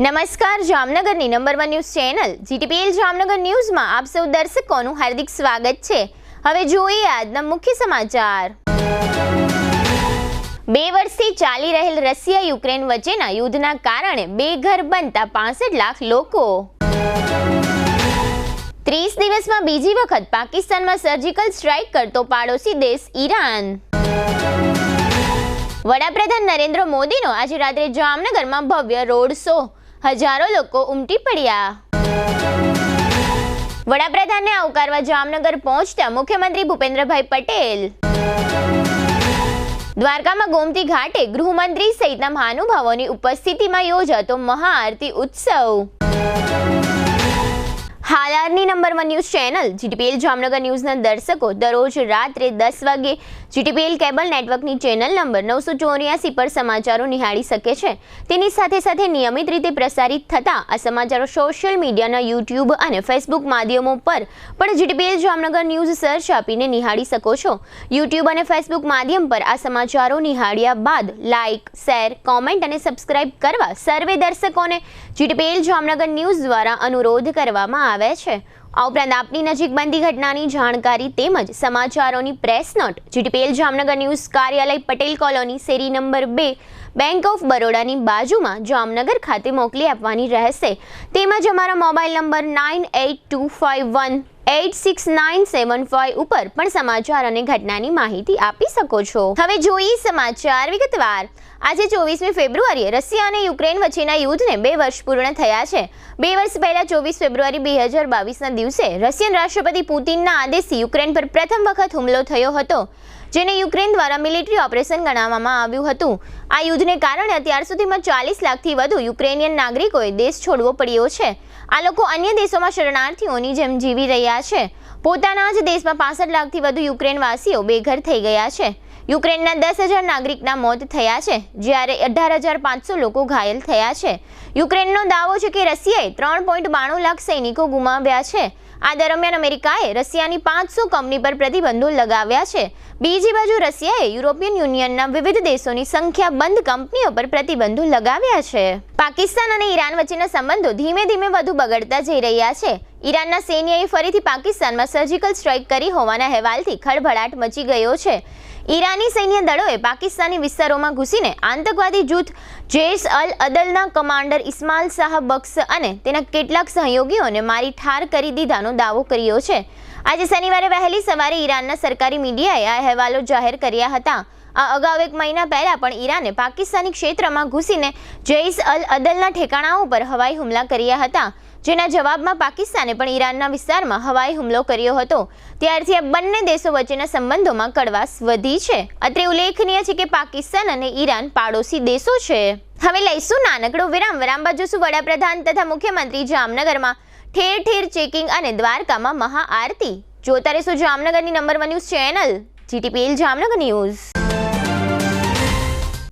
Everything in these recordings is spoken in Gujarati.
નમસ્કાર, જામનગરની number 1 news channel GTPL Jamnagar ન્યૂઝમાં આપ સૌ દર્શકોનું હાર્દિક સ્વાગત છે। હવે જોઈએ આજના મુખ્ય સમાચાર। 2 વર્ષથી ચાલી રહેલ રશિયા યુક્રેન વચ્ચેના યુદ્ધના કારણે બેઘર બનતા 65 લાખ લોકો। 30 દિવસમાં બીજી વખત પાકિસ્તાનમાં સર્જિકલ સ્ટ્રાઇક કરતો પાડોશી દેશ ઈરાન। વડાપ્રધાન નરેન્દ્ર મોદીનો આજે રાત્રે જામનગરમાં ભવ્ય રોડ શો, હજારો લોકો ઉમટી પડ્યા। વડાપ્રધાનને આવકારવા જામનગર પહોંચતા મુખ્યમંત્રી ભૂપેન્દ્રભાઈ પટેલ। દ્વારકામાં ગોમતી ઘાટે ગૃહમંત્રી સહિતના મહાનુભાવોની ઉપસ્થિતિમાં યોજાતો મહાઆરતી ઉત્સવ। હાલારની number 1 news channel GTPL Jamnagar ન્યૂઝના દર્શકો દરરોજ રાત્રે 10 વાગે જીટીપીએલ કેબલ નેટવર્કની ચેનલ નંબર 984 પર સમાચારો નિહાળી શકે છે। તેની સાથે સાથે નિયમિત રીતે પ્રસારિત થતા આ સમાચારો સોશિયલ મીડિયાના યુટ્યુબ અને ફેસબુક માધ્યમો પર પણ જીટીપીએલ જામનગર ન્યૂઝ સર્ચ આપીને નિહાળી શકો છો। યુટ્યુબ અને ફેસબુક માધ્યમ પર આ સમાચારો નિહાળ્યા બાદ લાઇક, શેર, કોમેન્ટ અને સબસ્ક્રાઇબ કરવા સર્વે દર્શકોને જીટીપીએલ જામનગર ન્યૂઝ દ્વારા અનુરોધ કરવામાં આવે છે। આ ઉપરાંત આપની નજીક બનતી ઘટનાની જાણકારી તેમજ સમાચારોની press note GTPL Jamnagar news કાર્યાલય પટેલ કોલોની શેરી નંબર 2 બેંક ઓફ બરોડાની બાજુમાં જામનગર ખાતે મોકલી આપવાની રહેશે। તેમજ અમારા મોબાઈલ નંબર 9824518695 ઉપર પણ સમાચાર અને ઘટનાની માહિતી આપી શકો છો। હવે જોઈએ સમાચાર વિગતવાર। આજે 24મી ફેબ્રુઆરીએ રશિયા અને યુક્રેન વચ્ચેના યુદ્ધને 2 વર્ષ પૂર્ણ થયા છે। 2 વર્ષ પહેલા 24 ફેબ્રુઆરી 2022ના દિવસે રશિયન રાષ્ટ્રપતિ પુતિનના આદેશથી યુક્રેન પર પ્રથમ વખત હુમલો થયો હતો, જેને યુક્રેન દ્વારા મિલિટરી ઓપરેશન ગણાવવામાં આવ્યું હતું। આ યુદ્ધને કારણે અત્યાર સુધીમાં 40 લાખથી વધુ યુક્રેનિયન નાગરિકોએ દેશ છોડવો પડ્યો છે। આ લોકો અન્ય દેશોમાં શરણાર્થીઓની જેમ જીવી રહ્યા છે। પોતાના જ દેશમાં 65 લાખથી વધુ યુક્રેનવાસીઓ બેઘર થઈ ગયા છે। યુક્રેનના 10,000 નાગરિકના મોત થયા છે, જ્યારે 18,500 લોકો ઘાયલ થયા છે। યુક્રેનનો દાવો છે કે રશિયાએ 3.92 લાખ સૈનિકો ગુમાવ્યા છે। આ દરમિયાન અમેરિકાએ રશિયાની 500 કંપની પર પ્રતિબંધો લગાવ્યા છે। બીજી બાજુ રશિયાએ યુરોપિયન યુનિયનના વિવિધ દેશોની સંખ્યાબંધ કંપનીઓ પર પ્રતિબંધો લગાવ્યા છે। પાકિસ્તાન અને ઈરાન વચ્ચેના સંબંધો ધીમે ધીમે વધુ બગડતા જઈ રહ્યા છે। ઈરાનના સૈન્યએ ફરીથી પાકિસ્તાનમાં સર્જિકલ સ્ટ્રાઇક કરી હોવાના અહેવાલથી ખળભળાટ મચી ગયો છે। ઈરાની સૈન્ય દળોએ પાકિસ્તાની વિસ્તારોમાં ઘૂસીને આતંકવાદી જૂથ જૈશ અલ અદલના કમાન્ડર ઇસ્માઇલ શાહ બખ્શ અને તેના કેટલાક સહયોગીઓને મારી ઠાર કરી દીધાનો દાવો કર્યો છે। આજે શનિવારે વહેલી સવારે ઈરાનના સરકારી મીડિયાએ આ અહેવાલો જાહેર કર્યા હતા। આ અગાઉ 1 મહિના પહેલા પણ ઈરાને પાકિસ્તાની ક્ષેત્રમાં ઘૂસીને જૈશ અલ અદલના ઠેકાણાઓ પર હવાઈ હુમલા કર્યા હતા, જેના જવાબમાં પાકિસ્તાને પણ ઈરાનના વિસ્તારમાં હવાઈ હુમલો કર્યો હતો। ત્યારથી આ બંને દેશો વચ્ચેના સંબંધોમાં કડવાશ વધી છે। અત્રે ઉલ્લેખનીય છે કે પાકિસ્તાન અને ઈરાન પાડોશી દેશો છે। હવે લઈશું નાનકડો વિરામ। વિરામ બાદ જોશું વડાપ્રધાન તથા મુખ્યમંત્રી જામનગરમાં ઠેર ઠેર ચેકિંગ અને દ્વારકામાં મહાઆરતી। જોતા રહેશો જામનગરની number 1 news channel GTPL Jamnagar news.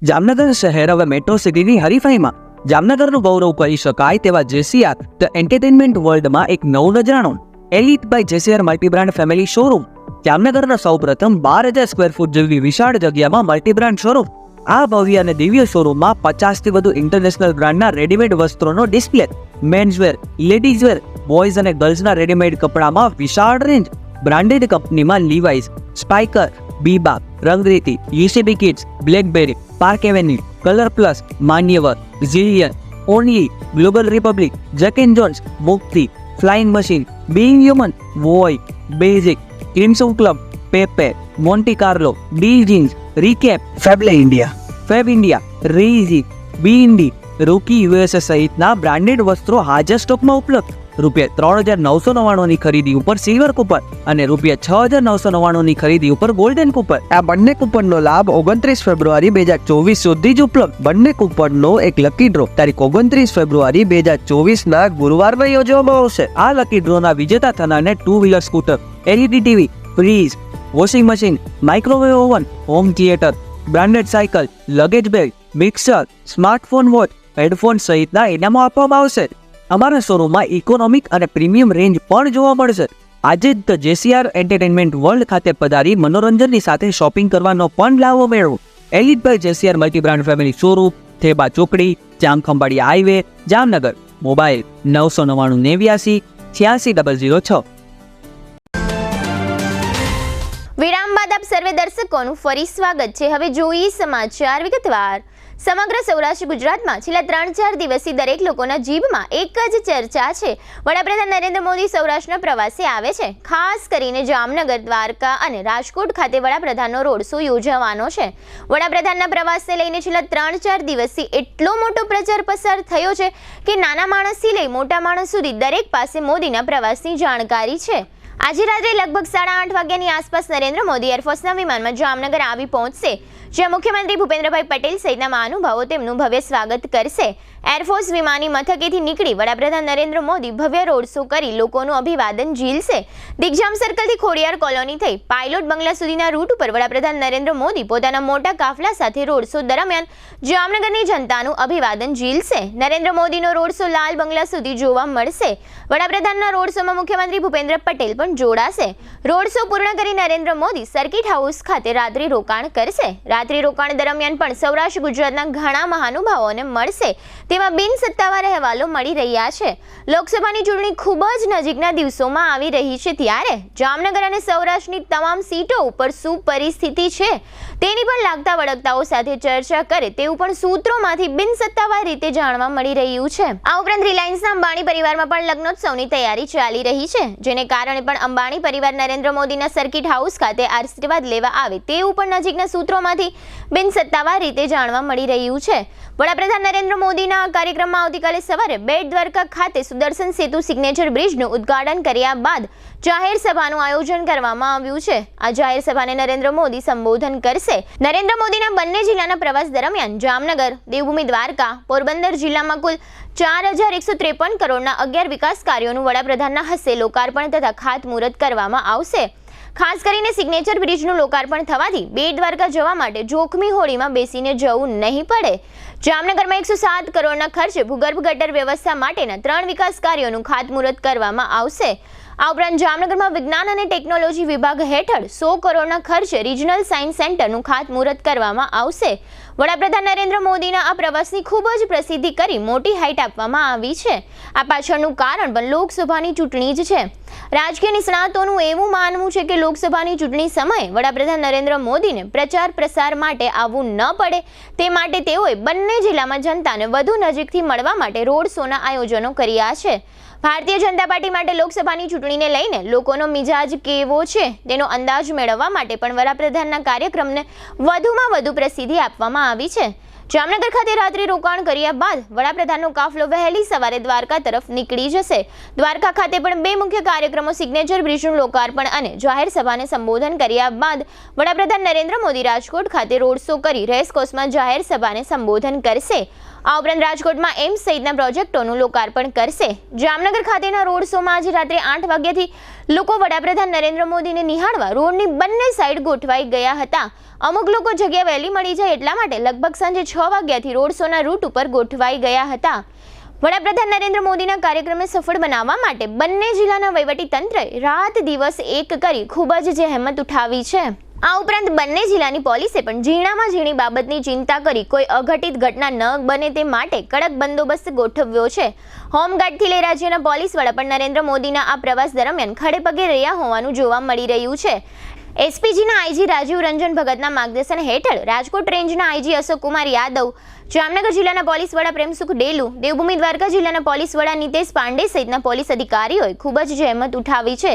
Jamnagar શહેર હવે મેટ્રો સિટીની હરીફાઈમાં જામનગરનું ગૌરવ કરી શકાય તેવા જેસીઆર ધ એન્ટરટેનમેન્ટ વર્લ્ડમાં એક નવું નજરાણું elite by જેસીઆર multi brand family showroom. જામનગરના સૌપ્રથમ 12,000 સ્ક્વેર ફૂટ જેવી વિશાળ જગ્યામાં મલ્ટીબ્રાન્ડ શોરૂમ। આ ભવ્ય અને દિવ્ય શોરૂમમાં 50થી વધુ ઇન્ટરનેશનલ બ્રાન્ડના રેડીમેડ વસ્ત્રોનો ડિસ્પ્લે, મેન્સવેર, લેડીઝવેર, બોયઝ અને ગર્લ્સના રેડીમેડ કપડામાં વિશાળ રેન્જ, બ્રાન્ડેડ કંપનીમાં Levi's, Spykar, Biba, Rangriti, UCB Kids, Blackberry, Park Avenue, Color Plus, Manyavar, Zillion, Only, Global Republic, Jack and Jones, Mukti, Flying Machine, Being Human, વોય, Basic, Crimson Club, Pepe, Monte Carlo, D jeans, Recap, Fab India, રેઝી, બી ઇન્ડી, રૂકી યુએસએ સહિતના બ્રાન્ડેડ વસ્ત્રો હાજર સ્ટોકમાં ઉપલબ્ધ। ₹3,999 ની ખરીદી ઉપર સિલ્વર કૂપન અને ₹6,999 ની ખરીદી ઉપર ગોલ્ડન કૂપન। આ બંને કૂપનનો લાભ 29 ફેબ્રુઆરી 2024 સુધી જ ઉપલબ્ધ। બંને કૂપનનો એક લકી ડ્રો તારીખ 29 ફેબ્રુઆરી 2024ના ગુરુવારના યોજવામાં આવશે। આ લકી ડ્રોના વિજેતા થનારને 2 wheeler scooter, LED TV, fridge, washing machine, microwave oven, home theatre, branded cycle, luggage bag, mixer, smartphone watch, headphone સહિતના ઇનામો આપવામાં આવશે। અમારા શોરૂમમાં ઇકોનોમિક અને પ્રીમિયમ રેન્જ પણ જોવા મળશે। આજે જ ધ જેસીઆર એન્ટરટેનમેન્ટ વર્લ્ડ ખાતે પધારી મનોરંજનની સાથે શોપિંગ કરવાનો પણ લાવો મેળવો। Elite by જેસીઆર multi brand family showroom, Theba ચોકડી, જામખંભાળી હાઈવે, જામનગર. મોબાઈલ 999 89 86 006. વિરામ બાદ આપ સર્વે દર્શકોનું ફરી સ્વાગત છે. હવે જોઈએ સમાચાર વિગતવાર. સમગ્ર સૌરાષ્ટ્ર ગુજરાતમાં છેલ્લા 3-4 દિવસથી દરેક લોકોના જીભમાં એક જ ચર્ચા છે. વડાપ્રધાન નરેન્દ્ર મોદી સૌરાષ્ટ્રના પ્રવાસે આવે છે. ખાસ કરીને જામનગર, દ્વારકા અને રાજકોટ ખાતે વડાપ્રધાનનો રોડ શો યોજવાનો છે. વડાપ્રધાનના પ્રવાસને લઈને છેલ્લા 3-4 દિવસથી એટલો મોટો પ્રચાર પસાર થયો છે કે નાના માણસથી લઈ મોટા માણસ સુધી દરેક પાસે મોદીના પ્રવાસની જાણકારી છે. આજે રાત્રે લગભગ 8:30 વાગ્યાની આસપાસ નરેન્દ્ર મોદી એરફોર્સના વિમાનમાં જામનગર આવી પહોંચશે, જ્યાં મુખ્યમંત્રી ભૂપેન્દ્રભાઈ પટેલ સહિતના મહાનુભાવો તેમનું ભવ્ય સ્વાગત કરશે. એરફોર્સ વિમાની મથકેથી નીકળી વડાપ્રધાન નરેન્દ્ર મોદી ભવ્ય રોડ શો કરી લોકોનું અભિવાદન ઝીલશે. દિગ્જામ સર્કલથી ખોડિયાર કોલોની થઈ પાયલોટ બંગલા સુધીના રૂટ ઉપર વડાપ્રધાન નરેન્દ્ર મોદી પોતાના મોટા કાફલા સાથે રોડ શો દરમિયાન જામનગરની જનતાનું અભિવાદન ઝીલશે. નરેન્દ્ર મોદીનો રોડ શો લાલ બંગલા સુધી જોવા મળશે. વડાપ્રધાનના રોડ શોમાં મુખ્યમંત્રી ભૂપેન્દ્ર પટેલ પણ જોડાશે. રોડ શો પૂર્ણ કરી નરેન્દ્ર મોદી સર્કિટ હાઉસ ખાતે રાત્રિ રોકાણ કરશે. રાત્રિ રોકાણ દરમિયાન પણ સૌરાષ્ટ્ર ગુજરાતના ઘણા મહાનુભાવોને મળશે તેવા બિનસત્તાવાર અહેવાલો મળી રહ્યા છે. લોકસભાની ચૂંટણી ખૂબ જ નજીકના દિવસોમાં આવી રહી છે, ત્યારે જામનગર અને સૌરાષ્ટ્રની તમામ સીટો ઉપર શું પરિસ્થિતિ છે તેની પણ લાગતા વળગતાઓ સાથે ચર્ચા કરે તેવું પણ સૂત્રોમાંથી બિનસત્તાવાર રીતે જાણવા મળી રહ્યું છે. આ ઉપરાંત રિલાયન્સના અંબાણી પરિવારમાં પણ લગ્નોત્સવની તૈયારી ચાલી રહી છે, જેને કારણે પણ અંબાણી પરિવાર નરેન્દ્ર મોદીના સર્કિટ હાઉસ ખાતે આશીર્વાદ લેવા આવે તેવું પણ નજીકના સૂત્રોમાંથી બિનસત્તાવાર રીતે જાણવા મળી રહ્યું છે. વડાપ્રધાન નરેન્દ્ર મોદીના આ કાર્યક્રમમાં આવતીકાલે સવારે બેટ દ્વારકા ખાતે સુદર્શન સેતુ સિગ્નેચર બ્રિજનું ઉદ્ઘાટન કર્યા બાદ જાહેર સભાનું આયોજન કરવામાં આવ્યું છે. આ જાહેર સભાને નરેન્દ્ર મોદી સંબોધન કરશે. નરેન્દ્ર મોદીના બંને જિલ્લાના પ્રવાસ દરમિયાન જામનગર, દેવભૂમિ દ્વારકા, પોરબંદર જિલ્લામાં કુલ 4153 કરોડના 11 વિકાસ કાર્યોનું વડાપ્રધાનના હસ્તે લોકાર્પણ તથા ખાતમુહૂર્ત કરવામાં આવશે. ખાસ કરીને સિગ્નેચર બ્રિજનું લોકાર્પણ થવાથી બેટ દ્વારકા જવા માટે જોખમી હોડીમાં બેસીને જવું નહીં પડે. જામનગરમાં 107 કરોડના ખર્ચે ભૂગર્ભ ગટર વ્યવસ્થા માટેના 3 વિકાસ કાર્યોનું ખાતમુહૂર્ત કરવામાં આવશે. આ ઉપરાંત જામનગરમાં વિજ્ઞાન અને ટેકનોલોજી વિભાગ હેઠળ 100 કરોડના ખર્ચે રિજનલ સાયન્સ સેન્ટરનું ખાતમુહૂર્ત કરવામાં આવશે. વડાપ્રધાન નરેન્દ્ર મોદીના આ પ્રવાસની ખૂબ જ પ્રસિદ્ધિ કરી મોટી હાઈટ આપવામાં આવી છે. આ પાછળનું કારણ પણ લોકસભાની ચૂંટણી જ છે. રાજકીય નિષ્ણાતોનું એવું માનવું છે કે લોકસભાની ચૂંટણી સમયે વડાપ્રધાન નરેન્દ્ર મોદીને પ્રચાર પ્રસાર માટે આવવું ન પડે તે માટે તેઓએ બંને જિલ્લામાં જનતાને વધુ નજીકથી મળવા માટે રોડ શોના આયોજનો કર્યા છે. ભારતીય જનતા પાર્ટી માટે લોકસભાની ચૂંટણીને લઈને લોકોનો મિજાજ કેવો છે તેનો અંદાજ મેળવવા માટે પણ વડાપ્રધાનના કાર્યક્રમને વધુમાં વધુ પ્રસિદ્ધિ આપવામાં આવી છે. જામનગર ખાતે રાત્રિ રોકાણ કર્યા બાદ વડાપ્રધાનનો કાફલો વહેલી સવારે દ્વારકા તરફ નીકળી જશે. દ્વારકા ખાતે પણ 2 મુખ્ય કાર્યક્રમો સિગ્નેચર બ્રિજનું લોકાર્પણ અને જાહેર સભાને સંબોધન કર્યા બાદ વડાપ્રધાન નરેન્દ્ર મોદી રાજકોટ ખાતે રોડ શો કરી રેસકોર્સમાં જાહેર સભાને સંબોધન કરશે. આ ઉપરાંત રાજકોટમાં એમ્સ સહિતના પ્રોજેક્ટોનું લોકાર્પણ કરશે. જામનગર ખાતેના રોડ શોમાં આજે રાત્રે 8 વાગ્યાથી લોકો વડાપ્રધાન નરેન્દ્ર મોદીને નિહાળવા રોડની બંને સાઈડ ગોઠવાઈ ગયા હતા. અમુક લોકો જગ્યા વહેલી મળી જાય એટલા માટે લગભગ સાંજે 6 વાગ્યાથી રોડ શોના રૂટ ઉપર ગોઠવાઈ ગયા હતા. વડાપ્રધાન નરેન્દ્ર મોદીના કાર્યક્રમને સફળ બનાવવા માટે બંને જિલ્લાના વહીવટી તંત્રએ રાત દિવસ એક કરી ખૂબ જ જહેમત ઉઠાવી છે. આ ઉપરાંત બંને જિલ્લાની પોલીસે પણ ઝીણામાં ઝીણી બાબતની ચિંતા કરી કોઈ અઘટિત ઘટના ન બને તે માટે કડક બંદોબસ્ત ગોઠવ્યો છે. હોમગાર્ડથી લઈ રાજ્યના પોલીસ વડા પણ નરેન્દ્ર મોદીના આ પ્રવાસ દરમિયાન ખડેપગે રહ્યા હોવાનું જોવા મળી રહ્યું છે. એસપીજીના આઈજી રાજીવ રંજન ભગતના માર્ગદર્શન હેઠળ રાજકોટ રેન્જના આઈજી અશોક કુમાર યાદવ, જામનગર જિલ્લાના પોલીસ વડા પ્રેમસુખ ડેલુ, દેવભૂમિ દ્વારકા જિલ્લાના પોલીસ વડા નિતેશ પાંડે સહિતના પોલીસ અધિકારીઓએ ખૂબ જ જહેમત ઉઠાવી છે.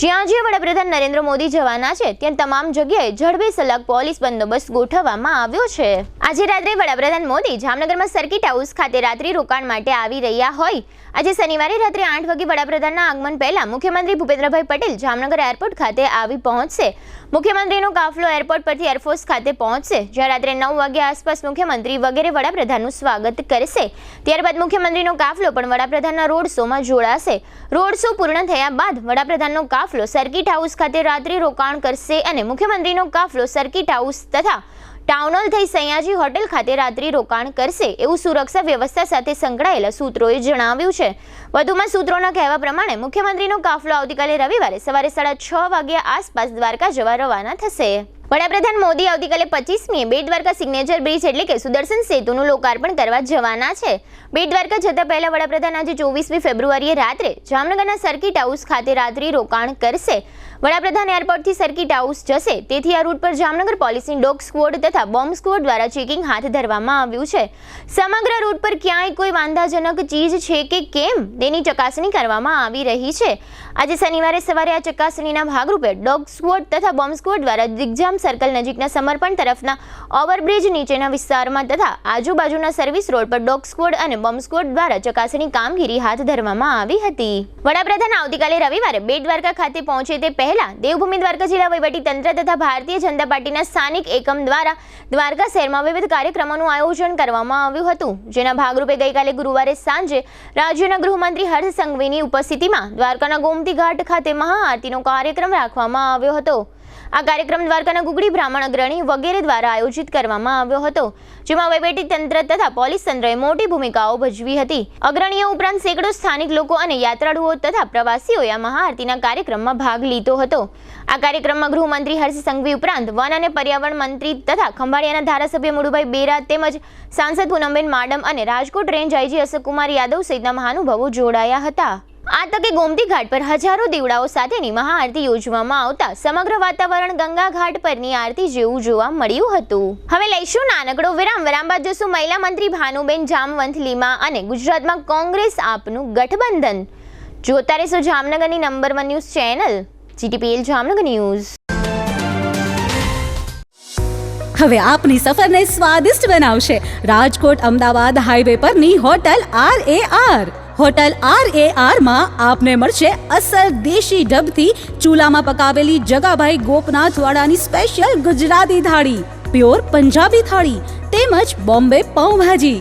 જ્યાં વડાપ્રધાન નરેન્દ્ર મોદી જવાના છે ત્યાં તમામ જગ્યાએ જડબે સલાક પોલીસ બંદોબસ્ત ગોઠવવામાં આવ્યો છે. આજે રાત્રે વડાપ્રધાન મોદી જામનગરમાં સર્કિટ હાઉસ ખાતે રાત્રિ રોકાણ માટે આવી રહ્યા હોય. આજે શનિવારે રાત્રે 8 વાગે વડાપ્રધાનના આગમન પહેલા મુખ્યમંત્રી ભૂપેન્દ્રભાઈ પટેલ જામનગર એરપોર્ટ ખાતે આવી પહોંચશે. મુખ્યમંત્રીનો કાફલો એરપોર્ટ પરથી એરફોર્સ ખાતે પહોંચશે, જ્યાં રાત્રે 9 વાગ્યા આસપાસ મુખ્યમંત્રી વગેરે વડાપ્રધાનનું સ્વાગત કરશે. ત્યારબાદ મુખ્યમંત્રીનો કાફલો પણ વડાપ્રધાનના રોડ શોમાં જોડાશે. રોડ શો પૂર્ણ થયા બાદ વડાપ્રધાનનો કાફલો સર્કિટ હાઉસ ખાતે રાત્રિ રોકાણ કરશે અને મુખ્યમંત્રીનો કાફલો સર્કિટ હાઉસ તથા ટાઉન હોલ થઈ સયાજી હોટેલ ખાતે રાત્રિ રોકાણ કરશે, એવું સુરક્ષા વ્યવસ્થા સાથે સંકળાયેલા સૂત્રોએ જણાવ્યું છે. વધુમાં સૂત્રોના કહેવા પ્રમાણે મુખ્યમંત્રીનો કાફલો આવતીકાલે રવિવારે સવારે 6:30 વાગ્યા આસપાસ દ્વારકા જવા રવાના થશે. વડાપ્રધાન મોદી આવતીકાલે 25મીએ બેટ દ્વારકા સિગ્નેચર બ્રિજ એટલે કે સુદર્શન સેતુનું લોકાર્પણ કરવા જવાના છે. બેટ દ્વારકા જતા પહેલા વડાપ્રધાન આજે 24મી ફેબ્રુઆરીએ રાત્રે જામનગરના સર્કિટ હાઉસ ખાતે રાત્રિ રોકાણ કરશે. વડાપ્રધાન એરપોર્ટથી સર્કિટ હાઉસ જશે, તેથી આ રૂટ પર જામનગર પોલીસની ડોગ સ્ક્વોડ તથા બોમ્બ સ્ક્વોડ દ્વારા ચેકિંગ હાથ ધરવામાં આવ્યું છે. સમગ્ર રૂટ પર ક્યાંય કોઈ વાંધાજનક ચીજ છે કે કેમ તેની ચકાસણી કરવામાં આવી રહી છે. આજે શનિવારે સવારે આ ચકાસણીના ભાગરૂપે ડોગ સ્ક્વોડ તથા બોમ્બ સ્ક્વોડ દ્વારા દિગ્જામ સર્કલ નજીકના સમર્પણ તરફના ઓવરબ્રિજ નીચેના વિસ્તારમાં તથા આજુબાજુના સર્વિસ રોડ પર ડોગ સ્ક્વોડ અને બોમ્બ સ્ક્વોડ દ્વારા ચકાસણી કામગીરી હાથ ધરવામાં આવી હતી. વડાપ્રધાન આવતીકાલે રવિવારે બેટ દ્વારકા ખાતે પહોંચે તે પહેલા દેવભૂમિ દ્વારકા જિલ્લા વહીવટી તંત્ર તથા ભારતીય જનતા પાર્ટીના સ્થાનિક એકમ દ્વારા દ્વારકા શહેરમાં વિવિધ કાર્યક્રમોનું આયોજન કરવામાં આવ્યું હતું. જેના ભાગરૂપે ગઈકાલે ગુરુવારે સાંજે રાજ્યના ગૃહમંત્રી હર્ષ સંઘવીની ઉપસ્થિતિમાં દ્વારકાના ગોમતી ઘાટ ખાતે મહાઆરતીનો કાર્યક્રમ રાખવામાં આવ્યો હતો. આ કાર્યક્રમ દ્વારકાના ગુગડી બ્રાહ્મણ અગ્રણી વગેરે દ્વારા આયોજિત કરવામાં આવ્યો હતો, જેમાં વહીવટી તંત્ર તથા પોલીસ તંત્રએ મોટી ભૂમિકાઓ ભજવી હતી. અગ્રણીઓ ઉપરાંત સેંકડો સ્થાનિક લોકો અને યાત્રાળુઓ તથા પ્રવાસીઓએ આ મહાઆરતીના કાર્યક્રમમાં ભાગ લીધો હતો. આ કાર્યક્રમમાં ગૃહમંત્રી હર્ષ સંઘવી ઉપરાંત વન અને પર્યાવરણ મંત્રી તથા ખંભાળિયાના ધારાસભ્ય મુળુભાઈ બેરા તેમજ સાંસદ પૂનમબેન માડમ અને રાજકોટ રેન્જ આઈજી અશોકકુમાર યાદવ સહિતના મહાનુભાવો જોડાયા હતા. આ તકે ગોમતી ઘાટ પર હજારો દીવડાઓ સાથેની મહાઆરતી યોજવામાં આવતા સમગ્ર વાતાવરણ ગંગા ઘાટ પરની આરતી જેવું જોવા મળ્યું હતું. હવે લઈશું નાનકડો વિરામ. વિરામ બાદ જોશું મહિલા મંત્રી ભાનુબેન જામવંથલીમાં અને ગુજરાતમાં કોંગ્રેસ આપનું ગઠબંધન. જોતા રહેશો જામનગરની number 1 news channel GTPL Jamnagar news. હવે આપની સફરને સ્વાદિષ્ટ બનાવશે રાજકોટ અમદાવાદ હાઈવે પરની હોટલ RAR. હોટલ RAR માં આપને મળશે અસલ દેશી ઢબથી ચૂલામાં પકાવેલી જગાભાઈ ગોપનાથ વાળાની સ્પેશિયલ ગુજરાતી થાળી, પ્યોર પંજાબી થાળી તેમજ બોમ્બે પાઉંભાજી,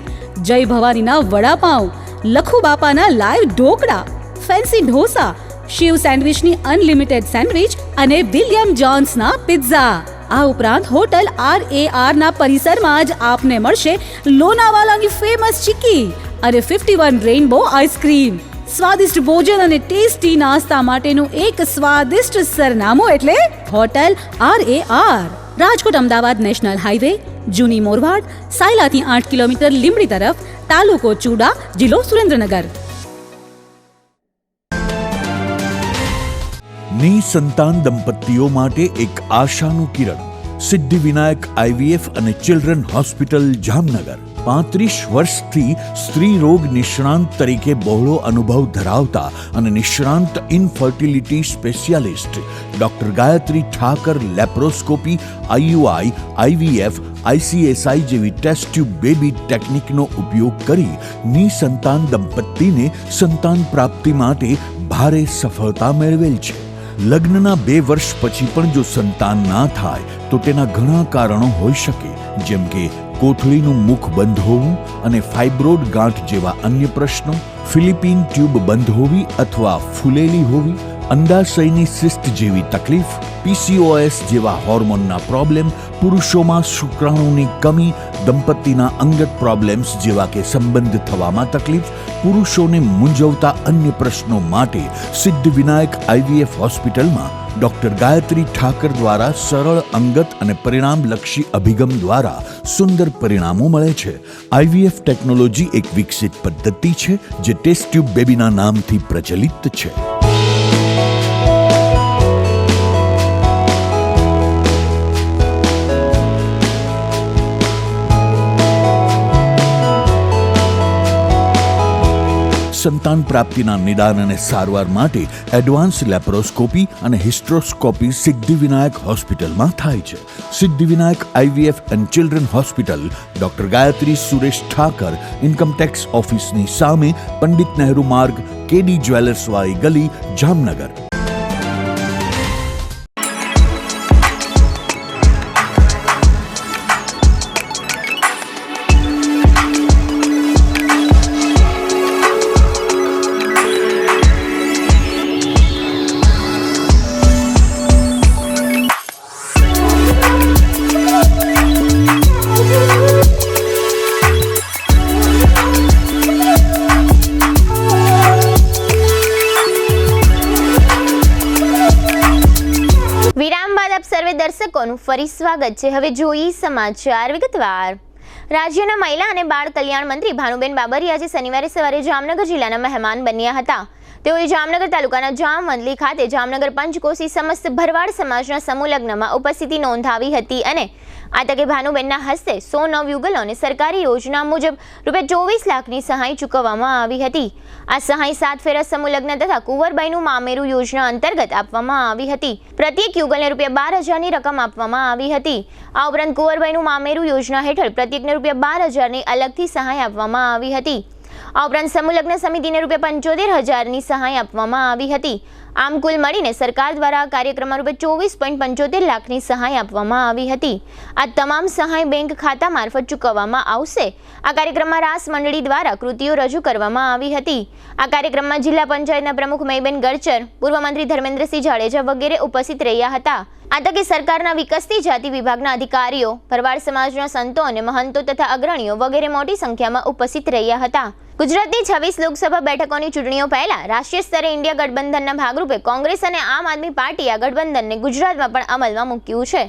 જય ભવાનીના વડાપાઉં, લખુ બાપાના લાઈવ ઢોકળા, ફેન્સી ઢોસા, શિવ સેન્ડવિચની અનલિમિટેડ સેન્ડવિચ અને વિલિયમ જોન્સના પિઝા. આ ઉપરાંત હોટલ RAR ના પરિસરમાં જ આપને મળશે લોનાવાલાની ફેમસ ચીકી અને 51 રેઇનબો આઈસ્ક્રીમ. સ્વાદિષ્ટ ભોજન અને ટેસ્ટી નાસ્તા માટેનું એક સ્વાદિષ્ટ સરનામું એટલે hotel RAR. Rajkot Ahmedabad national highway, જૂની મોરવાડ, સાયલાથી 8 કિલોમીટર લીંબડી તરફ, તાલુકો ચૂડા, જિલ્લો સુરેન્દ્રનગર. નિસંતાન દંપતીઓ માટે એક આશાનું કિરણ. સિદ્ધિવિનાયક IVF અને ચિલ્ડ્રન હોસ્પિટલ જામનગર. 35 વર્ષથી સ્ત્રી રોગ નિષ્ણાંત તરીકે બહોળો અનુભવ ધરાવતા અને નિષ્ણાંત infertility specialist doctor Gayatri Thakar laparoscopy, IUI, IVF, ICSI જેવી ટેસ્ટ ટ્યુબ બેબી ટેકનિકનો ઉપયોગ કરી નિસંતાન દંપતીને સંતાન પ્રાપ્તિ માટે ભારે સફળતા મેળવેલ છે. લગ્નના 2 વર્ષ પછી પણ જો સંતાન ના થાય તો તેના ઘણા કારણો હોઈ શકે, જેમ કે કોથળીનું મુખ બંધ હોવું અને ફાઇબ્રોડ ગાંઠ જેવા અન્ય પ્રશ્નો, ફિલિપિન ટ્યુબ બંધ હોવી અથવા ફૂલેલી હોવી, અંડાશયની સિસ્ટ જેવી તકલીફ, PCOS જેવા હોર્મોનના પ્રોબ્લેમ, પુરુષોમાં શુક્રાણુની કમી, દંપતીના અંગત પ્રોબ્લેમ્સ જેવા કે સંબંધ થવામાં તકલીફ, પુરુષોને મૂંઝવતા અન્ય પ્રશ્નો માટે સિદ્ધિવિનાયક IVF હોસ્પિટલમાં ડોક્ટર ગાયત્રી ઠાકર દ્વારા સરળ, અંગત અને પરિણામલક્ષી અભિગમ દ્વારા સુંદર પરિણામો મળે છે. IVF ટેકનોલોજી એક વિકસિત પદ્ધતિ છે જે ટેસ્ટ ટ્યુબ બેબીના નામથી પ્રચલિત છે. સંતાન પ્રાપ્તિના નિદાન અને સારવાર માટે એડવાન્સ લેપ્રોસ્કોપી અને હિસ્ટ્રોસ્કોપી સિદ્ધિવિનાયક હોસ્પિટલમાં થાય છે. Siddhivinayak IVF and children hospital doctor Gayatri Suresh Thakar, income tax ઓફિસની સામે, પંડિત નહેરુ માર્ગ, KD જ્વેલર્સવાળી ગલી, જામનગર. દર્શકોનું ફરી સ્વાગત છે. હવે જોઈએ સમાચાર વિગતવાર. રાજ્યના મહિલા અને બાળ કલ્યાણ મંત્રી ભાનુબેન બાબરી આજે શનિવારે સવારે જામનગર જિલ્લાના મહેમાન બન્યા હતા. તેઓએ જામનગર તાલુકાના જામવંથલી ખાતે જામનગર પંચકોશી સમસ્ત ભરવાડ સમાજના સમૂહ લગ્નમાં ઉપસ્થિતિ નોંધાવી હતી અને આ તકે ભાનુબેનના હસ્તે 100 નવયુગલોને સરકારી યોજના મુજબ ₹24 લાખની સહાય ચૂકવવામાં આવી હતી. આ સહાય 7 ફેરા સમૂહ લગ્ન તથા કુંવરબાઈનું મામેરું યોજના અંતર્ગત આપવામાં આવી હતી. પ્રત્યેક યુગલને ₹12,000ની રકમ આપવામાં આવી હતી. આ ઉપરાંત કુંવરબાઈનું મામેરું યોજના હેઠળ પ્રત્યેકને ₹12,000ની અલગથી સહાય આપવામાં આવી હતી. આ ઉપરાંત સમૂહ લગ્ન સમિતિને ₹75,000ની સહાય આપવામાં આવી હતી. આમ કુલ મળીને સરકાર દ્વારા આ કાર્યક્રમમાં ₹24.75 લાખની સહાય આપવામાં આવી હતી. આ તમામ સહાય બેંક ખાતા મારફત ચૂકવવામાં આવશે. આ કાર્યક્રમમાં રાસ મંડળી દ્વારા કૃતિઓ રજૂ કરવામાં આવી હતી. આ કાર્યક્રમમાં જિલ્લા પંચાયતના પ્રમુખ મહીબેન ગરચર, પૂર્વ મંત્રી ધર્મેન્દ્રસિંહ જાડેજા વગેરે ઉપસ્થિત રહ્યા હતા. આ તકે સરકારના વિકસતી જાતિ વિભાગના અધિકારીઓ, ભરવાડ સમાજના સંતો અને મહંતો તથા અગ્રણીઓ વગેરે મોટી સંખ્યામાં ઉપસ્થિત રહ્યા હતા. ગુજરાતની 26 લોકસભા બેઠકોની ચૂંટણીઓ પહેલા રાષ્ટ્રીય સ્તરે ઇન્ડિયા ગઠબંધનના ભાગરૂપે કોંગ્રેસ અને આમ આદમી પાર્ટી આ ગઠબંધનને ગુજરાતમાં પણ અમલમાં મૂક્યું છે.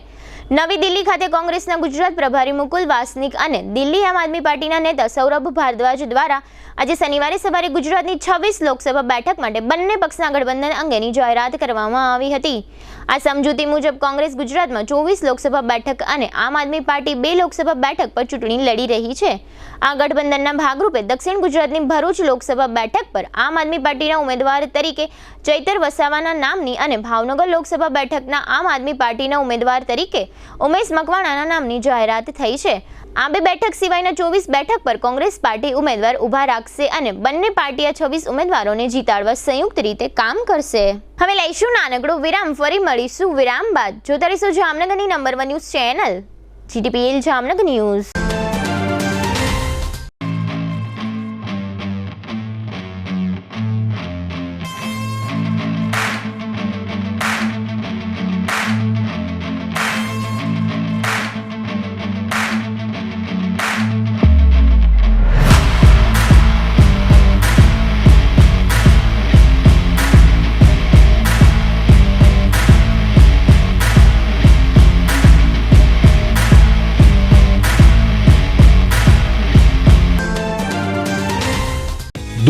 નવી દિલ્હી ખાતે કોંગ્રેસના ગુજરાત પ્રભારી મુકુલ વાસનિક અને દિલ્હી આમ આદમી પાર્ટીના નેતા સૌરભ ભારદ્વાજ દ્વારા આજે શનિવારે સવારે ગુજરાતની 26 લોકસભા બેઠક માટે બંને પક્ષના ગઠબંધન અંગેની જાહેરાત કરવામાં આવી હતી. આ સમજૂતી મુજબ કોંગ્રેસ ગુજરાતમાં 24 લોકસભા બેઠક અને આમ આદમી પાર્ટી 2 લોકસભા બેઠક પર ચૂંટણી લડી રહી છે. આ ગઠબંધનના ભાગરૂપે દક્ષિણ ગુજરાતની ભરૂચ લોકસભા બેઠક પર આમ આદમી પાર્ટીના ઉમેદવાર તરીકે ચૈતર વસાવાના નામની અને ભાવનગર લોકસભા બેઠકના આમ આદમી પાર્ટીના ઉમેદવાર તરીકે ઉમેશ મકવાણાના નામની જાહેરાત થઈ છે. આ બે બેઠક સિવાયના 24 બેઠક પર કોંગ્રેસ પાર્ટી ઉમેદવાર ઊભા રાખશે અને બંને પાર્ટીએ 26 ઉમેદવારોને જીતાડવા સંયુક્ત રીતે કામ કરશે. હવે લઈશું નાનકડો વિરામ, ફરી મળીશું વિરામ બાદ. જોતા રહીશું જામનગરની number 1 news channel GTPL Jamnagar news.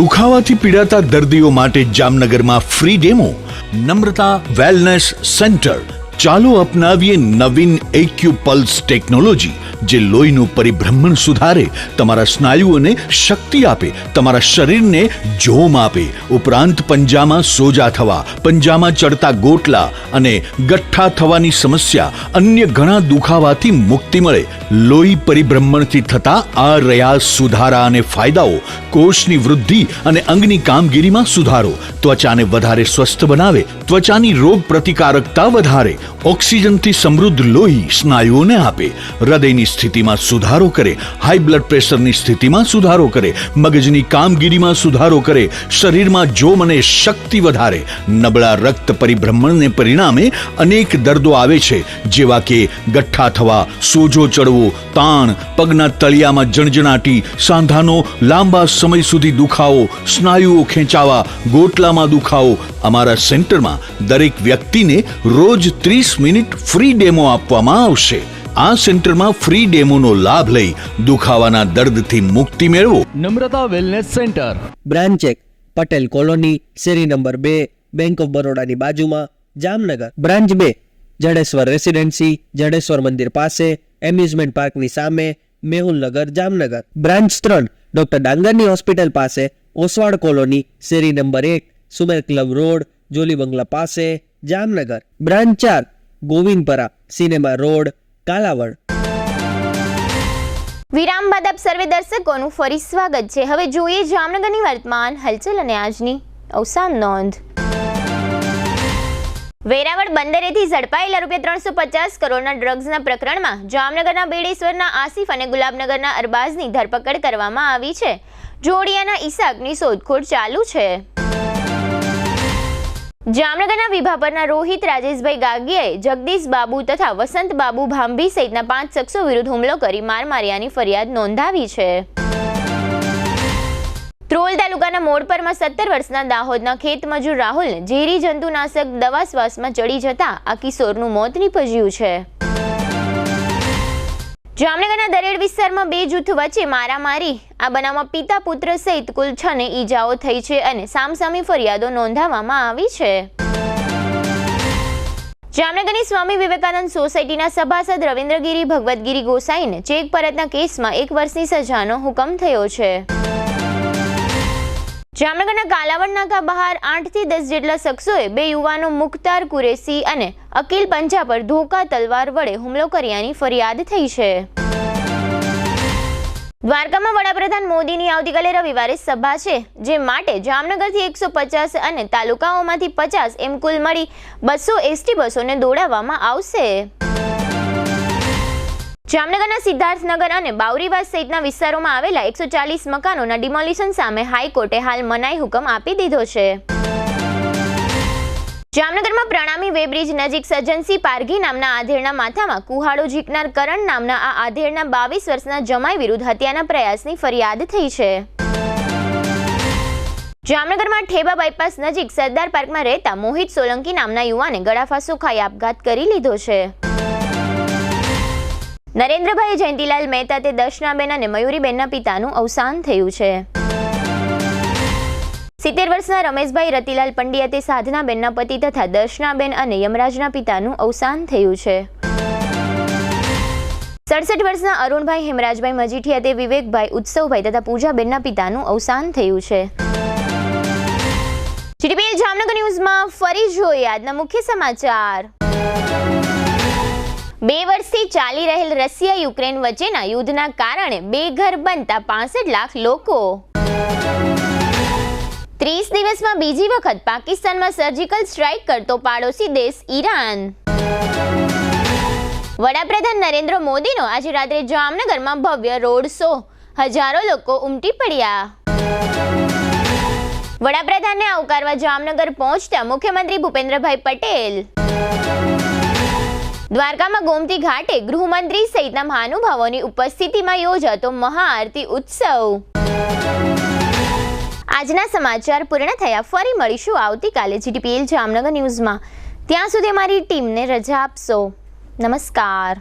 દુખાવાથી પીડાતા દર્દીઓ માટે જામનગરમાં free demo. Namrata wellness centre. ચાલો અપનાવીએ નવીન એક્યુપલ્સ ટેકનોલોજી, જે લોહીનું પરિભ્રમણ સુધારે, તમારા સ્નાયુઓને શક્તિ આપે, તમારા શરીરને જોમ આપે. ઉપરાંત પંજામાં સોજા થવા, પંજામાં ચડતા ગોટલા અને ગઠ્ઠા થવાની સમસ્યા, અન્ય ઘણા દુખાવાથી મુક્તિ મળે. લોહી પરિભ્રમણથી થતા આ રહ્યા સુધારા અને ફાયદાઓ. કોષની વૃદ્ધિ અને અંગની કામગીરીમાં સુધારો, ત્વચાને વધારે સ્વસ્થ બનાવે, ત્વચાની રોગ પ્રતિકારકતા વધારે, ઓક્સિજનથી સમૃદ્ધ લોહી સ્નાયુઓને આપે, હૃદયની સ્થિતિમાં સુધારો કરે, હાઈ બ્લડ પ્રેશરની સ્થિતિમાં સુધારો કરે, મગજની કામગીરીમાં સુધારો કરે, શરીરમાં જોમ અને શક્તિ વધારે. નબળા રક્ત પરિભ્રમણને પરિણામે અનેક દર્દો આવે છે, જેવા કે ગઠ્ઠા થવા, સોજો ચડવો, તાણ, પગના તળિયામાં જણજણાટી, સાંધાનો લાંબા સમય સુધી દુખાવો, સ્નાયુઓ ખેંચાવા, ગોટલામાં દુખાવો. અમારા સેન્ટરમાં દરેક વ્યક્તિને રોજ 30 મિનિટ ફ્રી ડેમો આપવામાં આવશે. આ સેન્ટરમાં ફ્રી ડેમોનો લાભ લઈ દુખાવાના દર્દથી મુક્તિ મેળવો. Namrata wellness centre, branch 1, Patel colony, શેરી નંબર 2, બેંક ઓફ બરોડાની બાજુમાં, જામનગર. બ્રાન્ચ 2, જડેશ્વર રેસિડેન્સી, જડેશ્વર મંદિર પાસે, એમ્યુઝમેન્ટ પાર્કની સામે, મેહુલનગર, જામનગર. બ્રાન્ચ 3, ડોક્ટર ડાંગરની હોસ્પિટલ પાસે, ઓસવાડ કોલોની, શેરી number 1, Sumer club road, Jolly બંગલા પાસે, Jamnagar. Branch 4, Govindpara, cinema road, Kalavad. વિરામ બાદ આપ સર્વે દર્શકોનું ફરી સ્વાગત છે. હવે જોઈએ જામનગરની વર્તમાન હલચલ અને આજની અવસાન નોંધ. વેરાવળ બંદરેથી ઝડપાયેલા ₹350 કરોડના ડ્રગ્સના પ્રકરણમાં જામનગરના બેડેશ્વરના આસિફ અને ગુલાબનગરના અરબાઝની ધરપકડ કરવામાં આવી છે. જોડિયાના ઈસાકની શોધખોળ ચાલુ છે. જામનગરના વિભાપરના રોહિત રાજેશભાઈ ગાગીયાએ જગદીશ બાબુ તથા વસંત બાબુ ભાંભી સહિતના 5 શખ્સો વિરુદ્ધ હુમલો કરી માર માર્યાની ફરિયાદ નોંધાવી છે. ત્રોલ તાલુકાના મોડપરમાં 17 વર્ષના દાહોદના ખેતમજૂર રાહુલને ઝેરી જંતુનાશક દવા શ્વાસમાં ચડી જતા આ કિશોરનું મોત નીપજ્યું છે. જામનગરના દરેડ વિસ્તારમાં 2 જૂથ વચ્ચે મારામારી. આ બનાવમાં પિતા પુત્ર સહિત કુલ 6 ને ઈજાઓ થઈ છે અને સામસામી ફરિયાદો નોંધાવવામાં આવી છે. જામનગરની સ્વામી વિવેકાનંદ સોસાયટીના સભાસદ રવિન્દ્રગીરી ભગવતગીરી ગોસાઈને ચેક પરતના કેસમાં 1 વર્ષની સજાનો હુકમ થયો છે. જામનગરના કાલાવડ નાકા બહાર 8 થી 10 જેટલા શખ્સોએ 2 યુવાનો મુખ્તાર કુરેશી અને અકીલ પંજા પર ધોકા તલવાર વડે હુમલો કર્યાની ફરિયાદ થઈ છે. દ્વારકામાં વડાપ્રધાન મોદીની આવતીકાલે રવિવારે સભા છે, જે માટે જામનગરથી 150 અને તાલુકાઓમાંથી 50 એમ કુલ મળી 200 એસટી બસોને દોડાવવામાં આવશે. જામનગરના સિદ્ધાર્થનગર અને બાવરીવાસ સહિતના વિસ્તારોમાં આવેલા 140 મકાનોના ડિમોલિશન સામે હાઈકોર્ટે હાલ મનાઈ હુકમ આપી દીધો છે. જામનગરમાં પ્રણામી વેબ્રિજ નજીક સજ્જનસિંહ પારઘી નામના આધેડના માથામાં કુહાડો ઝીકનાર કરણ નામના આ આધેડના 22 વર્ષના જમાઈ વિરુદ્ધ હત્યાના પ્રયાસની ફરિયાદ થઈ છે. જામનગરમાં ઠેબા બાયપાસ નજીક સરદાર પાર્કમાં રહેતા મોહિત સોલંકી નામના યુવાને ગળાફાંસો ખાઈ આપઘાત કરી લીધો છે. નરેન્દ્રભાઈ જયંતિલાલ મહેતા તે દર્શનાબેન અને મયુરીબેનના પિતાનું અવસાન થયું છે. 70 વર્ષના રમેશભાઈ રતિલાલ પંડ્યા તે સાધનાબેનના પતિ તથા દર્શનાબેન અને યમરાજના પિતાનું અવસાન થયું છે. 67 વર્ષના અરુણભાઈ હેમરાજભાઈ મજીઠિયા તે વિવેકભાઈ ઉત્સવભાઈ તથા પૂજાબેનના પિતાનું અવસાન થયું છે. જીટીપીએલ જામનગર ન્યૂઝમાં ફરી જોઈએ આજના મુખ્ય સમાચાર. 2 વર્ષથી ચાલી રહેલ રશિયા યુક્રેન વચ્ચેના યુદ્ધના કારણે બેઘર બનતા 65 લાખ લોકો. 30 દિવસમાં બીજી વખત પાકિસ્તાનમાં સર્જિકલ સ્ટ્રાઇક કરતો પાડોશી દેશ ઈરાન. વડાપ્રધાન નરેન્દ્ર મોદીનો આજે રાત્રે જામનગરમાં ભવ્ય રોડ શો, હજારો લોકો ઉમટી પડ્યા. વડાપ્રધાનને આવકારવા જામનગર પહોંચતા મુખ્યમંત્રી ભૂપેન્દ્રભાઈ પટેલ. દ્વારકામાં ગોમતી ઘાટે ગૃહમંત્રી સહિતના મહાનુભાવોની ઉપસ્થિતિમાં યોજાતો મહાઆરતી ઉત્સવ. આજના સમાચાર પૂર્ણ થયા. ફરી મળીશું આવતીકાલે જીટીપીએલ જામનગર ન્યૂઝમાં. ત્યાં સુધી અમારી ટીમને રજા આપશો. નમસ્કાર.